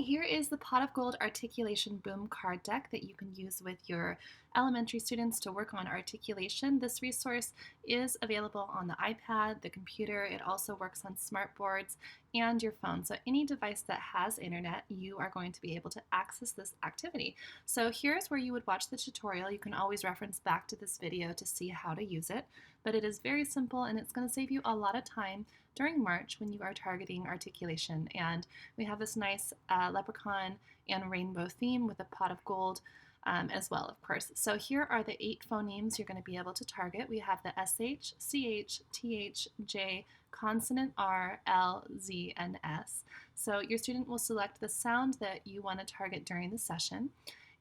Here is the Pot of Gold Articulation Boom card deck that you can use with your elementary students to work on articulation. This resource is available on the iPad, the computer. It also works on smart boards and your phone. So any device that has internet, you are going to be able to access this activity. So here's where you would watch the tutorial. You can always reference back to this video to see how to use it, but it is very simple and it's going to save you a lot of time during March when you are targeting articulation. And we have this nice leprechaun and rainbow theme with a pot of gold as well, of course. So here are the 8 phonemes you're going to be able to target. We have the SH, CH, TH, J, consonant R, L, Z, and S. So your student will select the sound that you want to target during the session.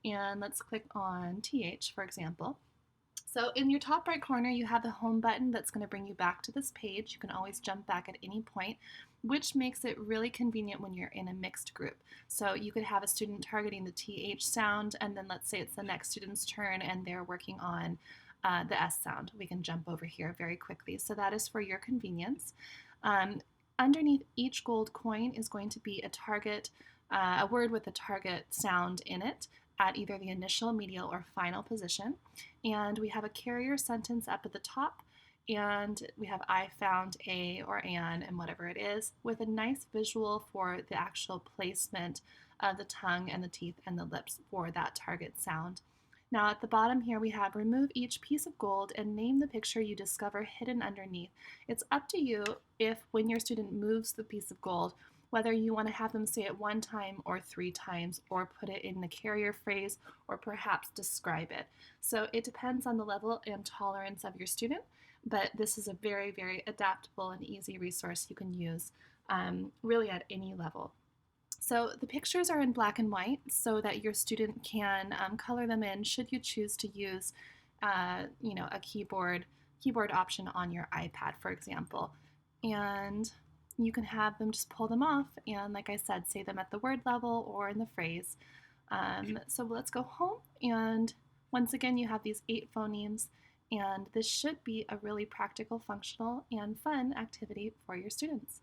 And let's click on TH, for example. So in your top right corner, you have the home button that's going to bring you back to this page. You can always jump back at any point, which makes it really convenient when you're in a mixed group. So you could have a student targeting the TH sound, and then let's say it's the next student's turn and they're working on the S sound. We can jump over here very quickly. So that is for your convenience. Underneath each gold coin is going to be a target, a word with a target sound in it at either the initial, medial, or final position. And we have a carrier sentence up at the top, and we have I found a or an and whatever it is, with a nice visual for the actual placement of the tongue and the teeth and the lips for that target sound. Now at the bottom here we have remove each piece of gold and name the picture you discover hidden underneath. It's up to you if when your student moves the piece of gold, whether you want to have them say it 1 time or 3 times, or put it in the carrier phrase, or perhaps describe it. So it depends on the level and tolerance of your student, but this is a very, very adaptable and easy resource you can use really at any level. So the pictures are in black and white so that your student can color them in should you choose to use a keyboard option on your iPad, for example. And you can have them just pull them off and, like I said, say them at the word level or in the phrase. So let's go home, and once again you have these 8 phonemes, and this should be a really practical, functional, and fun activity for your students.